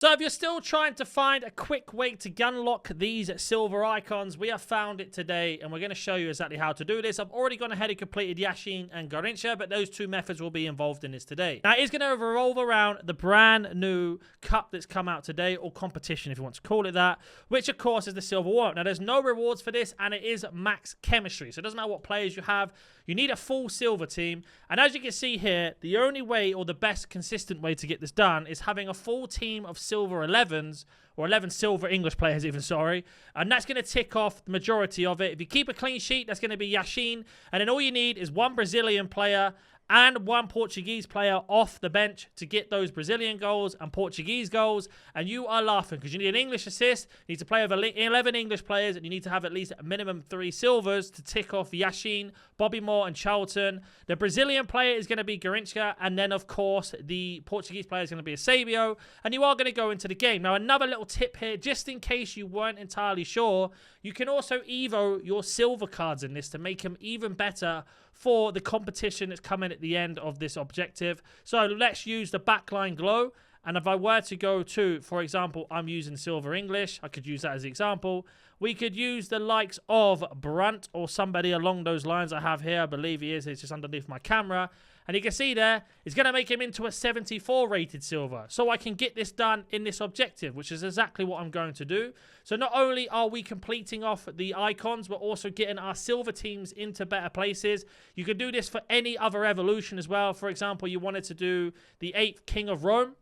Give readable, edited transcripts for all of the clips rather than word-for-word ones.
So if you're still trying to find a quick way to unlock these silver icons, we have found it today, and we're going to show you exactly how to do this. I've already gone ahead and completed Yashin and Garrincha, but those two methods will be involved in this today. Now, it's going to revolve around the brand new cup that's come out today, or competition if you want to call it that, which of course is the silver warm. Now, there's no rewards for this, and it is max chemistry. So it doesn't matter what players you have. You need a full silver team, and as you can see here, the only way, or the best consistent way to get this done, is having a full team of silver 11s, or 11 silver English players even, sorry, and that's going to tick off the majority of it. If you keep a clean sheet, that's going to be Yashin, and then all you need is one Brazilian player and one Portuguese player off the bench to get those Brazilian goals and Portuguese goals, and you are laughing because you need an English assist, you need to play with 11 English players, and you need to have at least a minimum 3 silvers to tick off Yashin, Bobby Moore, and Charlton. The Brazilian player is going to be Garrincha, and then, of course, the Portuguese player is going to be Eusebio, and you are going to go into the game. Now, another little tip here, just in case you weren't entirely sure, you can also evo your silver cards in this to make them even better for the competition that's coming at the end of this objective. So let's use the backline glow. And if I were to go to, for example, I'm using silver English, I could use that as an example. We could use the likes of Brunt or somebody along those lines I have here. I believe he is. It's just underneath my camera. And you can see there, it's going to make him into a 74 rated silver. So I can get this done in this objective, which is exactly what I'm going to do. So not only are we completing off the icons, we're also getting our silver teams into better places. You can do this for any other evolution as well. For example, you wanted to do the 8th King of Rome,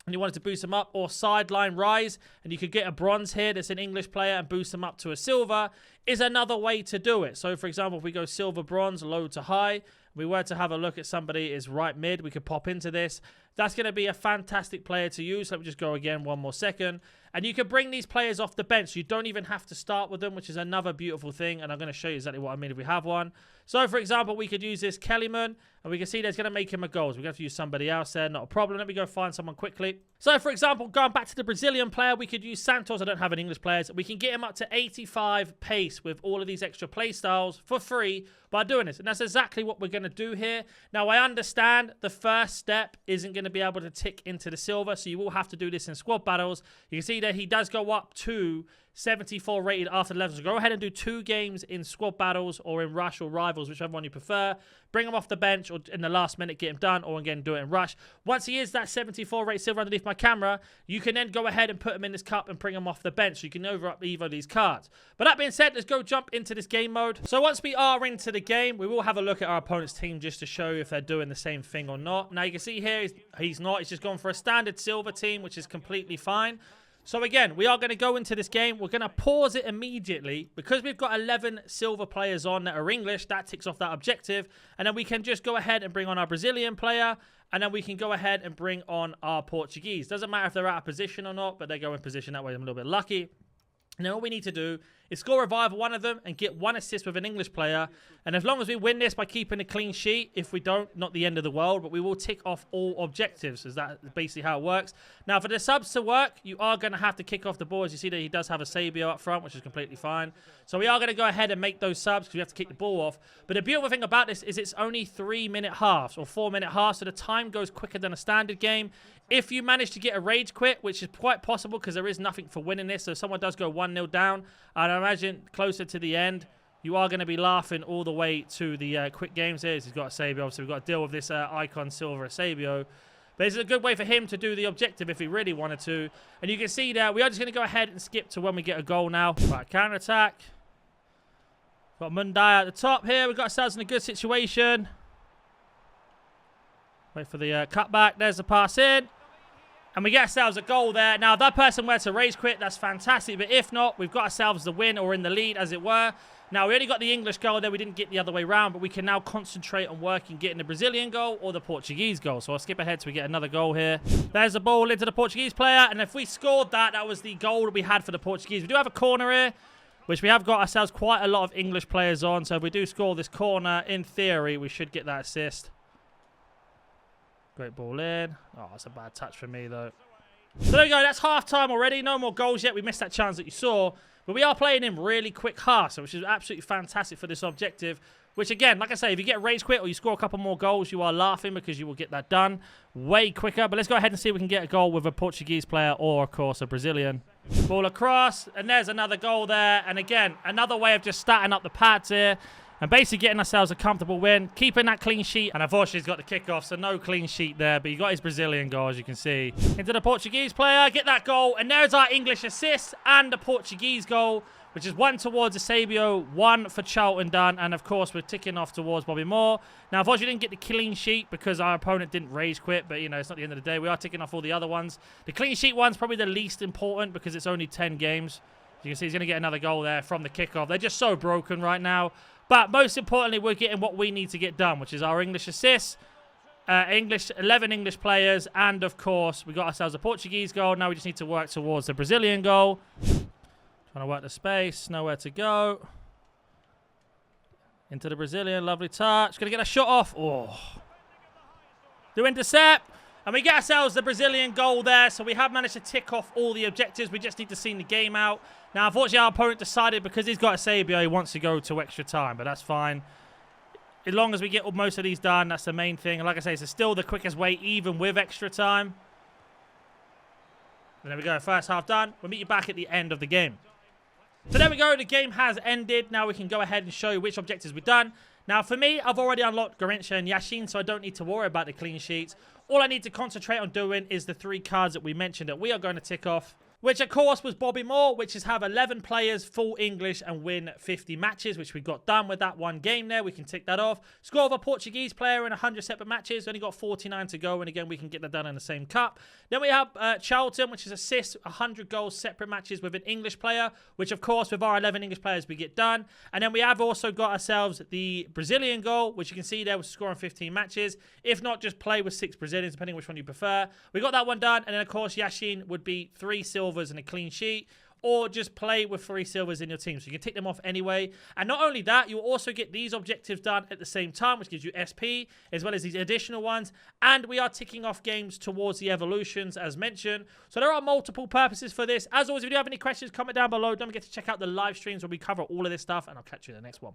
and you wanted to boost them up, or sideline rise, and you could get a bronze here that's an English player and boost them up to a silver, is another way to do it. So, for example, if we go silver, bronze, low to high, we were to have a look at somebody is right mid, we could pop into this. That's going to be a fantastic player to use. Let me just go again one more second. And you can bring these players off the bench. You don't even have to start with them, which is another beautiful thing. And I'm going to show you exactly what I mean if we have one. So, for example, we could use this Kellyman, and we can see that's going to make him a goal. So we're going to have to use somebody else there, not a problem. Let me go find someone quickly. So, for example, going back to the Brazilian player, we could use Santos. I don't have any English players. We can get him up to 85 pace with all of these extra play styles for free by doing this. And that's exactly what we're going to do here. Now, I understand the first step isn't going to be able to tick into the silver, so you will have to do this in squad battles. You can see that he does go up to 74 rated after 11. So go ahead and do 2 games in squad battles or in rush or rivals, whichever one you prefer. Bring him off the bench or in the last minute get him done, or again do it in rush. Once he is that 74 rate silver underneath my camera, you can then go ahead and put him in this cup and bring him off the bench, so you can over up evo these cards. But that being said, let's go jump into this game mode. So once we are into the game, we will have a look at our opponent's team just to show you if they're doing the same thing or not. Now you can see here he's not. He's just gone for a standard silver team, which is completely fine. So again, we are going to go into this game. We're going to pause it immediately because we've got 11 silver players on that are English. That ticks off that objective. And then we can just go ahead and bring on our Brazilian player. And then we can go ahead and bring on our Portuguese. Doesn't matter if they're out of position or not, but they go in position. That way I'm a little bit lucky. And then all we need to do is score a revive one of them and get 1 assist with an English player. And as long as we win this by keeping a clean sheet, if we don't, not the end of the world, but we will tick off all objectives. Is that basically how it works? Now, for the subs to work, you are going to have to kick off the ball. As you see that he does have a Eusebio up front, which is completely fine. So we are going to go ahead and make those subs because we have to kick the ball off. But the beautiful thing about this is it's only 3-minute halves or 4-minute halves, so the time goes quicker than a standard game. If you manage to get a rage quit, which is quite possible because there is nothing for winning this, so if someone does go 1-0 down, I'd imagine closer to the end, you are going to be laughing all the way to the quick games here. He's got Eusebio, obviously we've got to deal with this icon silver Eusebio. But it's a good way for him to do the objective if he really wanted to. And you can see that we are just going to go ahead and skip to when we get a goal now. Right, counter-attack. Got Mundai at the top here. We've got ourselves in a good situation. Wait for the cutback. There's the pass in. And we get ourselves a goal there. Now, if that person were to rage quit, that's fantastic. But if not, we've got ourselves the win or in the lead, as it were. Now, we only got the English goal there. We didn't get the other way around. But we can now concentrate on working, getting the Brazilian goal or the Portuguese goal. So I'll skip ahead till we get another goal here. There's the ball into the Portuguese player. And if we scored that, that was the goal we had for the Portuguese. We do have a corner here, which we have got ourselves quite a lot of English players on. So if we do score this corner, in theory, we should get that assist. Great ball in. Oh, that's a bad touch for me, though. So there we go. That's half-time already. No more goals yet. We missed that chance that you saw. But we are playing in really quick halves, which is absolutely fantastic for this objective. Which, again, like I say, if you get rage quit or you score a couple more goals, you are laughing because you will get that done way quicker. But let's go ahead and see if we can get a goal with a Portuguese player or, of course, a Brazilian. Ball across, and there's another goal there. And, again, another way of just starting up the pads here and basically getting ourselves a comfortable win, keeping that clean sheet. And, unfortunately, he's got the kickoff, so no clean sheet there. But he got his Brazilian goal, as you can see. Into the Portuguese player, get that goal. And there's our English assist and the Portuguese goal, which is 1 towards Eusebio, 1 for Charlton done, and of course we're ticking off towards Bobby Moore. Now, unfortunately, we didn't get the clean sheet because our opponent didn't rage quit, but, you know, it's not the end of the day. We are ticking off all the other ones. The clean sheet one's probably the least important because it's only 10 games. You can see he's going to get another goal there from the kickoff. They're just so broken right now. But most importantly, we're getting what we need to get done, which is our English assists, 11 English players, and, of course, we got ourselves a Portuguese goal. Now we just need to work towards the Brazilian goal. Trying to work the space, nowhere to go. Into the Brazilian, lovely touch. Gonna get a shot off. Oh. Do intercept. And we get ourselves the Brazilian goal there. So we have managed to tick off all the objectives. We just need to see the game out. Now, unfortunately, our opponent decided because he's got Eusebio, he wants to go to extra time. But that's fine. As long as we get most of these done, that's the main thing. And like I say, it's still the quickest way, even with extra time. And there we go, first half done. We'll meet you back at the end of the game. So there we go, the game has ended. Now we can go ahead and show you which objectives we've done. Now for me, I've already unlocked Garrincha and Yashin, so I don't need to worry about the clean sheets. All I need to concentrate on doing is the 3 cards that we mentioned that we are going to tick off. Which, of course, was Bobby Moore, which is have 11 players, full English, and win 50 matches, which we got done with that one game there. We can tick that off. Score of a Portuguese player in 100 separate matches. Only got 49 to go, and again, we can get that done in the same cup. Then we have Charlton, which is assists, 100 goals, separate matches with an English player, which, of course, with our 11 English players, we get done. And then we have also got ourselves the Brazilian goal, which you can see there was scoring 15 matches. If not, just play with 6 Brazilians, depending on which one you prefer. We got that one done, and then, of course, Yashin would be 3 silvers and a clean sheet, or just play with 3 silvers in your team. So you can tick them off anyway. And not only that, you'll also get these objectives done at the same time, which gives you SP, as well as these additional ones. And we are ticking off games towards the evolutions, as mentioned. So there are multiple purposes for this. As always, if you do have any questions, comment down below. Don't forget to check out the live streams where we cover all of this stuff, and I'll catch you in the next one.